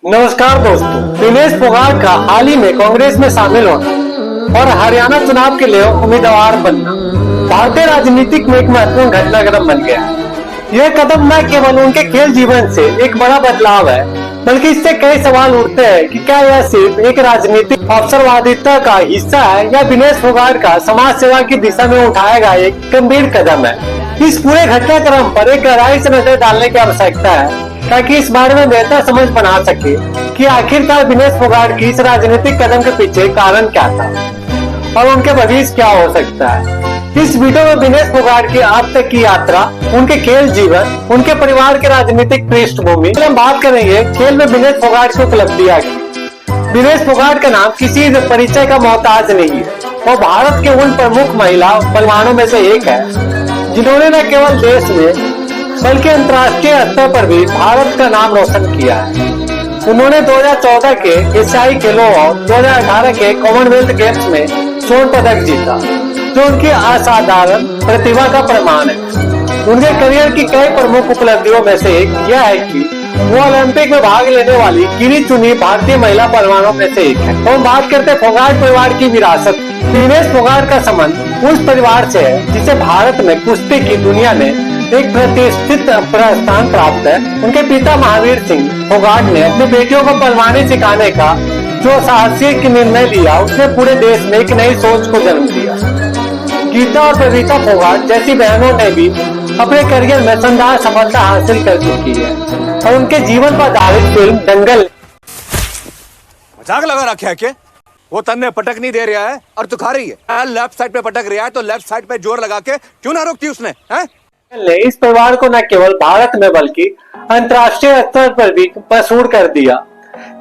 नमस्कार दोस्तों, दिनेश फोगाट का हाल ही में कांग्रेस में शामिल होना और हरियाणा चुनाव के लिए उम्मीदवार बनना भारतीय राजनीतिक में एक महत्वपूर्ण घटनाक्रम बन गया है। यह कदम न केवल उनके खेल जीवन से एक बड़ा बदलाव है, बल्कि इससे कई सवाल उठते हैं कि क्या यह सिर्फ एक राजनीतिक अवसरवादिता का हिस्सा है या दिनेश फोगाट का समाज सेवा की दिशा में उठाया गया एक गंभीर कदम है। इस पूरे घटनाक्रम पर एक गहराई से नजर डालने की आवश्यकता है ताकि इस बारे में बेहतर समझ बना सके कि आखिरकार दिनेश फोगाट की इस राजनीतिक कदम के पीछे कारण क्या था और उनके भविष्य क्या हो सकता है। इस वीडियो में दिनेश फोगाट की अब तक की यात्रा, उनके खेल जीवन, उनके परिवार के राजनीतिक पृष्ठभूमि, हम बात करेंगे खेल में दिनेश फोगाट की उपलब्धियां की। दिनेश फोगाट का नाम किसी परिचय का मोहताज नहीं है। वो भारत के उन प्रमुख महिला पहलवानों में से एक है जिन्होंने न केवल देश में बल्कि अंतर्राष्ट्रीय स्तर पर भी भारत का नाम रोशन किया है। उन्होंने 2014 के एशियाई खेलों और 2018 के कॉमनवेल्थ गेम्स में स्वर्ण पदक जीता, जो उनकी असाधारण प्रतिभा का प्रमाण है। उनके करियर की कई प्रमुख उपलब्धियों में से एक यह है कि वो ओलंपिक में भाग लेने वाली गिनी चुनी भारतीय महिला पहलवानों में से एक है। हम बात करते हैं फोगाट परिवार की विरासत। दिनेश फोगाट का संबंध उस परिवार से है जिसे भारत में कुश्ती की दुनिया में एक प्रतिष्ठित स्थान प्राप्त है। उनके पिता महावीर सिंह फोगाट ने अपनी बेटियों को पहलवानी सिखाने का जो साहसिक निर्णय लिया, उसने पूरे देश में एक नई सोच को जन्म दिया। गीता और प्रवीता फोगाट जैसी बहनों ने भी अपने करियर में शानदार सफलता हासिल कर चुकी है और उनके जीवन पर आधारित फिल्म दंगल मजाक लगा रखा है क्या? वो तन्ने पटक नहीं दे रहा है और तू खा रही है। लेफ्ट साइड पे पटक रहा है तो लेफ्ट साइड पे जोर लगा के क्यों ना रोकती उसने? ने इस परिवार को न केवल भारत में बल्कि अंतर्राष्ट्रीय स्तर पर भी मशहूर कर दिया।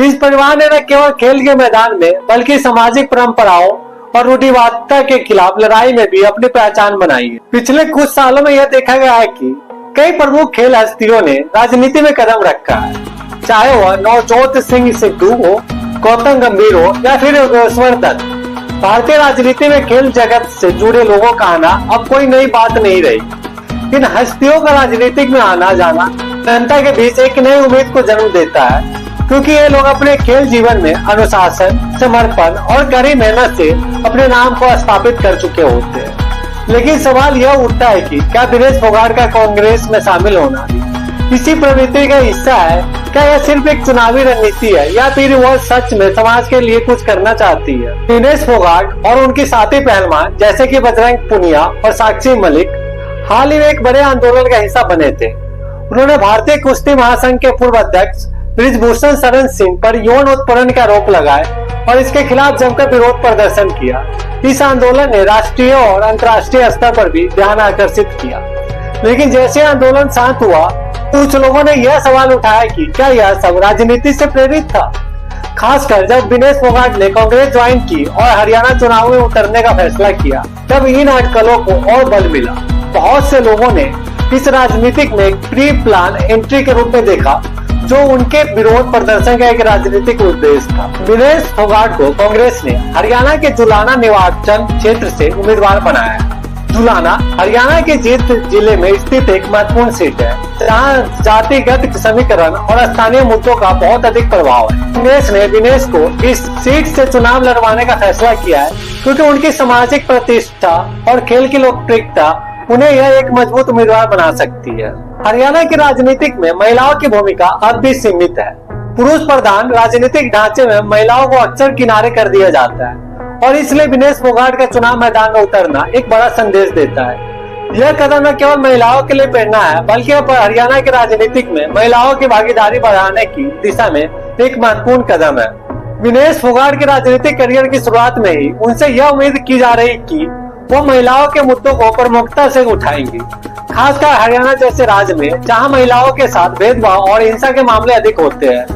इस परिवार ने न केवल खेल के मैदान में बल्कि सामाजिक परंपराओं और रूढ़िवादिता के खिलाफ लड़ाई में भी अपनी पहचान बनाई है। पिछले कुछ सालों में यह देखा गया है कि कई प्रमुख खेल हस्तियों ने राजनीति में कदम रखा है, चाहे वह नवजोत सिंह सिद्धू हो, गौतम गंभीर हो या फिर योगेश्वर दत्त। भारतीय राजनीति में खेल जगत से जुड़े लोगों का आना अब कोई नई बात नहीं रही। इन हस्तियों का राजनीतिक में आना जाना जनता के बीच एक नई उम्मीद को जन्म देता है, क्योंकि ये लोग अपने खेल जीवन में अनुशासन, समर्पण और कड़ी मेहनत से अपने नाम को स्थापित कर चुके होते हैं। लेकिन सवाल यह उठता है कि क्या दिनेश फोगाट का कांग्रेस में शामिल होना इसी प्रवृत्ति का हिस्सा है? क्या यह सिर्फ एक चुनावी रणनीति है या फिर वह सच में समाज के लिए कुछ करना चाहती है? दिनेश फोगाट और उनकी साथी पहलवान जैसे कि बजरंग पुनिया और साक्षी मलिक हाल ही में एक बड़े आंदोलन का हिस्सा बने थे। उन्होंने भारतीय कुश्ती महासंघ के पूर्व अध्यक्ष ब्रिजभूषण शरण सिंह पर यौन उत्पीड़न का आरोप लगाए और इसके खिलाफ जमकर विरोध प्रदर्शन किया। इस आंदोलन ने राष्ट्रीय और अंतर्राष्ट्रीय स्तर पर भी ध्यान आकर्षित किया। लेकिन जैसे आंदोलन शांत हुआ, कुछ लोगों ने यह सवाल उठाया कि क्या यह सब राजनीति से प्रेरित था, खासकर जब दिनेश फोगाट ने कांग्रेस ज्वाइन की और हरियाणा चुनाव में उतरने का फैसला किया। तब इन अटकलों को और बल मिला। बहुत से लोगों ने इस राजनीतिक में प्री प्लान एंट्री के रूप में देखा, जो उनके विरोध प्रदर्शन का एक राजनीतिक उद्देश्य था। दिनेश फोगाट को कांग्रेस ने हरियाणा के जुलाना निर्वाचन क्षेत्र से उम्मीदवार बनाया। जुलाना हरियाणा के जींद जिले में स्थित एक महत्वपूर्ण सीट है, जहां जातिगत समीकरण और स्थानीय मुद्दों का बहुत अधिक प्रभाव है। कांग्रेस ने दिनेश को इस सीट से चुनाव लड़वाने का फैसला किया है, क्योंकि उनकी सामाजिक प्रतिष्ठा और खेल की लोकप्रियता उन्हें यह एक मजबूत उम्मीदवार बना सकती है। हरियाणा की राजनीतिक में महिलाओं की भूमिका अब भी सीमित है। पुरुष प्रधान राजनीतिक ढांचे में महिलाओं को अक्सर किनारे कर दिया जाता है और इसलिए दिनेश फोगाट का चुनाव मैदान में उतरना एक बड़ा संदेश देता है। यह कदम न केवल महिलाओं के लिए प्रेरणा है, बल्कि हरियाणा के राजनीतिक में महिलाओं की भागीदारी बढ़ाने की दिशा में एक महत्वपूर्ण कदम है। दिनेश फोगाट के राजनीतिक करियर की शुरुआत में ही उनसे यह उम्मीद की जा रही कि वो महिलाओं के मुद्दों को प्रमुखता से उठाएंगी, खासकर हरियाणा जैसे राज्य में जहां महिलाओं के साथ भेदभाव और हिंसा के मामले अधिक होते हैं।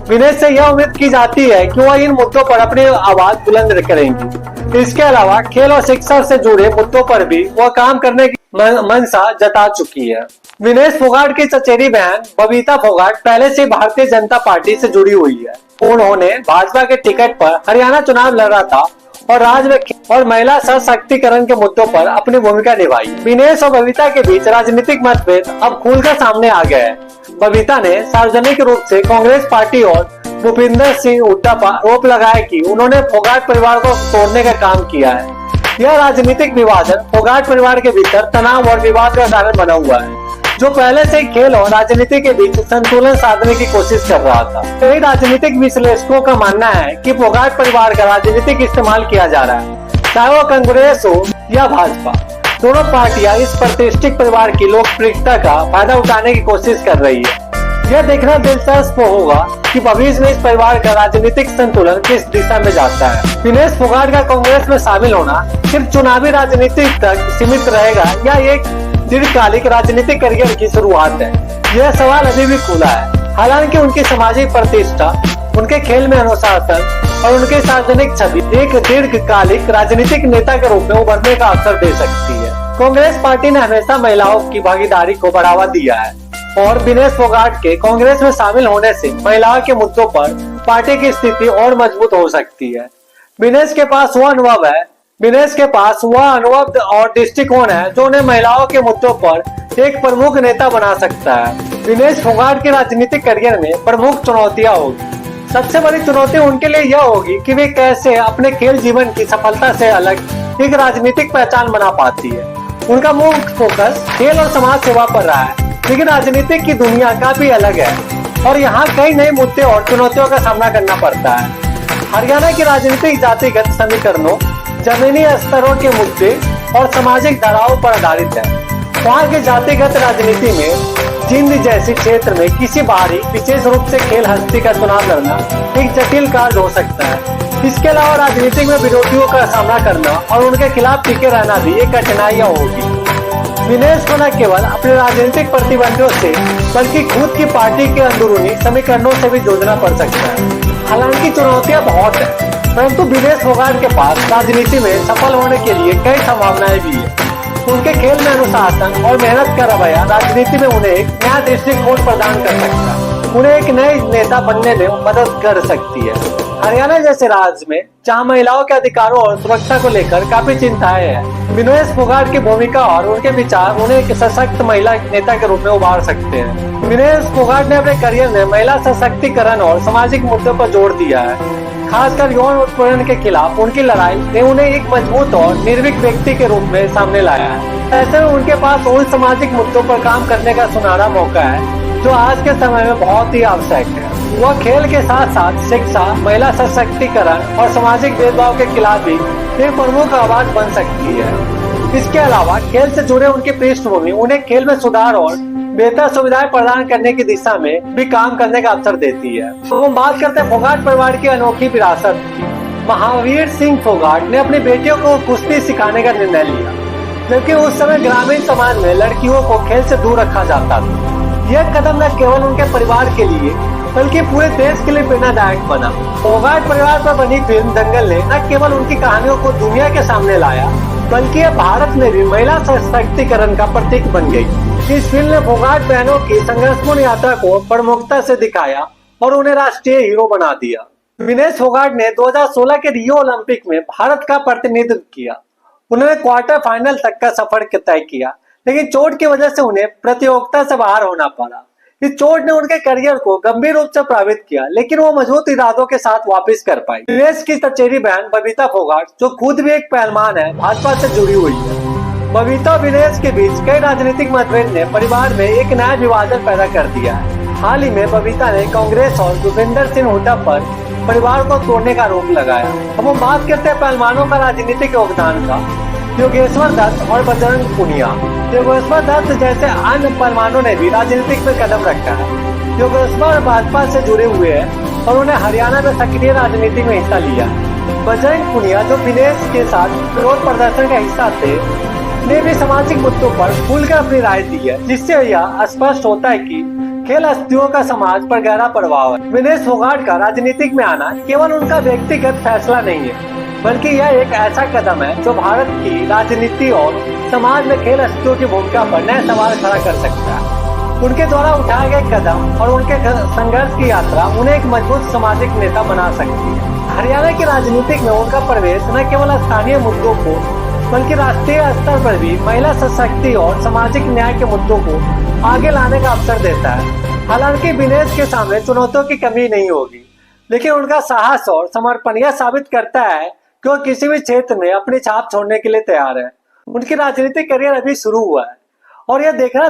दिनेश से यह उम्मीद की जाती है कि वह इन मुद्दों पर अपनी आवाज बुलंद करेंगी। इसके अलावा खेल और शिक्षा से जुड़े मुद्दों पर भी वह काम करने की मंशा जता चुकी है। दिनेश फोगाट की चचेरी बहन बबीता फोगाट पहले से भारतीय जनता पार्टी से जुड़ी हुई है। उन्होंने भाजपा के टिकट पर हरियाणा चुनाव लड़ा था और राज्य में और महिला सशक्तिकरण के मुद्दों पर अपनी भूमिका निभाई। दिनेश और बबीता के बीच राजनीतिक मतभेद अब खुलकर सामने आ गए हैं। बबीता ने सार्वजनिक रूप से कांग्रेस पार्टी और भूपिंदर सिंह हुड्डा पर आरोप लगाया कि उन्होंने फोगाट परिवार को तोड़ने का काम किया है। यह राजनीतिक विभाजन फोगाट परिवार के भीतर तनाव और विवाद का कारण बना हुआ है, जो पहले से ही खेल और राजनीति के बीच संतुलन साधने की कोशिश कर रहा था। कई राजनीतिक विश्लेषकों का मानना है कि फोगाट परिवार का राजनीतिक इस्तेमाल किया जा रहा है, चाहे वो कांग्रेस हो या भाजपा। दोनों पार्टियां इस प्रतिष्ठित परिवार की लोकप्रियता का फायदा उठाने की कोशिश कर रही है। यह देखना दिलचस्प होगा कि भविष्य में इस परिवार का राजनीतिक संतुलन किस दिशा में जाता है। दिनेश फोगाट का कांग्रेस में शामिल होना सिर्फ चुनावी राजनीति तक सीमित रहेगा या एक दीर्घकालिक राजनीतिक करियर की शुरुआत है, यह सवाल अभी भी खुला है। हालांकि उनकी सामाजिक प्रतिष्ठा, उनके खेल में अनुशासन और उनकी सार्वजनिक छवि एक दीर्घकालिक राजनीतिक नेता के रूप में उभरने का अवसर दे सकती है। कांग्रेस पार्टी ने हमेशा महिलाओं की भागीदारी को बढ़ावा दिया है और दिनेश फोगाट के कांग्रेस में शामिल होने से महिलाओं के मुद्दों पर पार्टी की स्थिति और मजबूत हो सकती है। दिनेश के पास वह अनुभव और दृष्टिकोण है जो उन्हें महिलाओं के मुद्दों पर एक प्रमुख नेता बना सकता है। दिनेश फोगाट के राजनीतिक करियर में प्रमुख चुनौतियां होगी। सबसे बड़ी चुनौती उनके लिए यह होगी कि वे कैसे अपने खेल जीवन की सफलता से अलग एक राजनीतिक पहचान बना पाती है। उनका मुख्य फोकस खेल और समाज सेवा पर रहा है, लेकिन राजनीतिक की दुनिया काफी अलग है और यहाँ कई नए मुद्दे और चुनौतियों का सामना करना पड़ता है। हरियाणा की राजनीतिक जातिगत समीकरणों, जमीनी स्तरों के मुद्दे और सामाजिक धाराओं पर आधारित है। वहाँ की जातिगत राजनीति में जिंद जैसे क्षेत्र में किसी बाहरी विशेष रूप से खेल हस्ती का चुनाव करना एक जटिल कार्य हो सकता है। इसके अलावा राजनीति में विरोधियों का सामना करना और उनके खिलाफ टिके रहना भी एक कठिनाइयां होगी। दिनेश को न केवल अपने राजनीतिक प्रतिबंधों से बल्कि खुद की पार्टी के अंदरूनी समीकरणों से भी जूझना पड़ सकता है। हालांकि चुनौतियां बहुत है, परंतु दिनेश फोगाट के पास राजनीति में सफल होने के लिए कई संभावनाएं भी है। उनके खेल में अनुशासन और मेहनत का रवैया राजनीति में उन्हें एक नया दृष्टिकोण प्रदान कर सकता है, उन्हें एक नए नेता बनने में मदद कर सकती है। हरियाणा जैसे राज्य में जहां महिलाओं के अधिकारों और सुरक्षा को लेकर काफी चिंताएं हैं, दिनेश फोगाट की भूमिका और उनके विचार उन्हें एक सशक्त महिला नेता के रूप में उभार सकते हैं। दिनेश फोगाट ने अपने करियर में महिला सशक्तिकरण और सामाजिक मुद्दों पर जोर दिया है। खासकर यौन उत्पीड़न के खिलाफ उनकी लड़ाई ने उन्हें एक मजबूत और निर्भीक व्यक्ति के रूप में सामने लाया है। ऐसे में उनके पास उन सामाजिक मुद्दों पर काम करने का सुनहरा मौका है जो आज के समय में बहुत ही आवश्यक है। वह खेल के साथ साथ शिक्षा, महिला सशक्तिकरण और सामाजिक भेदभाव के खिलाफ भी एक प्रमुख आवाज बन सकती है। इसके अलावा खेल से जुड़े उनकी पृष्ठभूमि उन्हें खेल में सुधार और बेहतर सुविधाएं प्रदान करने की दिशा में भी काम करने का अवसर देती है। तो हम बात करते हैं फोगाट परिवार की अनोखी विरासत की। महावीर सिंह फोगाट ने अपनी बेटियों को कुश्ती सिखाने का निर्णय लिया, जबकि उस समय ग्रामीण समाज में लड़कियों को खेल से दूर रखा जाता था। यह कदम न केवल उनके परिवार के लिए बल्कि पूरे देश के लिए प्रेरणादायक बना। फोगाट परिवार पर बनी फिल्म दंगल ने न केवल उनकी कहानियों को दुनिया के सामने लाया, बल्कि यह भारत में भी महिला सशक्तिकरण का प्रतीक बन गई। इस फिल्म ने फोगाट बहनों की संघर्षपूर्ण यात्रा को प्रमुखता से दिखाया और उन्हें राष्ट्रीय हीरो बना दिया। दिनेश फोगाट ने 2016 के रियो ओलंपिक में भारत का प्रतिनिधित्व किया। उन्होंने क्वार्टर फाइनल तक का सफर तय किया, लेकिन चोट की वजह से उन्हें प्रतियोगिता से बाहर होना पड़ा। इस चोट ने उनके करियर को गंभीर रूप से प्रभावित किया, लेकिन वो मजबूत इरादों के साथ वापस कर पाई। दिनेश की चचेरी बहन बबीता फोगाट, जो खुद भी एक पहलवान है, भाजपा से जुड़ी हुई है। बबीता और दिनेश के बीच कई राजनीतिक मतभेद ने परिवार में एक नया विभाजन पैदा कर दिया है। हाल ही में बबीता ने कांग्रेस और भूपिंदर सिंह हुड्डा पर परिवार को तोड़ने का आरोप लगाया। अब हम बात करते हैं पहलवानों का राजनीतिक योगदान का। योगेश्वर दत्त और बजरंग पुनिया। योगेश्वर दत्त जैसे अन्य पहलवानों ने भी राजनीतिक में कदम रखा है। योगेश्वर भाजपा से जुड़े हुए हैं और उन्हें हरियाणा में सक्रिय राजनीति में हिस्सा लिया। बजरंग पुनिया, जो दिनेश के साथ विरोध प्रदर्शन का हिस्सा थे, ने भी सामाजिक मुद्दों पर खुलकर अपनी राय दी है, जिससे यह स्पष्ट होता है कि खेल हस्तियों का समाज पर गहरा प्रभाव है। दिनेश फोगाट का राजनीतिक में आना केवल उनका व्यक्तिगत फैसला नहीं है, बल्कि यह एक ऐसा कदम है जो भारत की राजनीति और समाज में खेल हस्तियों की भूमिका पर नए सवाल खड़ा कर सकता है। उनके द्वारा उठाए गए कदम और उनके संघर्ष की यात्रा उन्हें एक मजबूत सामाजिक नेता बना सकती है। हरियाणा की राजनीति में उनका प्रवेश न केवल स्थानीय मुद्दों को बल्कि राष्ट्रीय स्तर पर भी महिला सशक्ति और सामाजिक न्याय के मुद्दों को आगे लाने का अवसर देता है। हालांकि दिनेश के सामने चुनौतियों की कमी नहीं होगी। लेकिन उनका साहस और समर्पण यह साबित करता है कि वो किसी भी क्षेत्र में अपनी छाप छोड़ने के लिए तैयार है। उनकी राजनीतिक करियर अभी शुरू हुआ है और यह देखना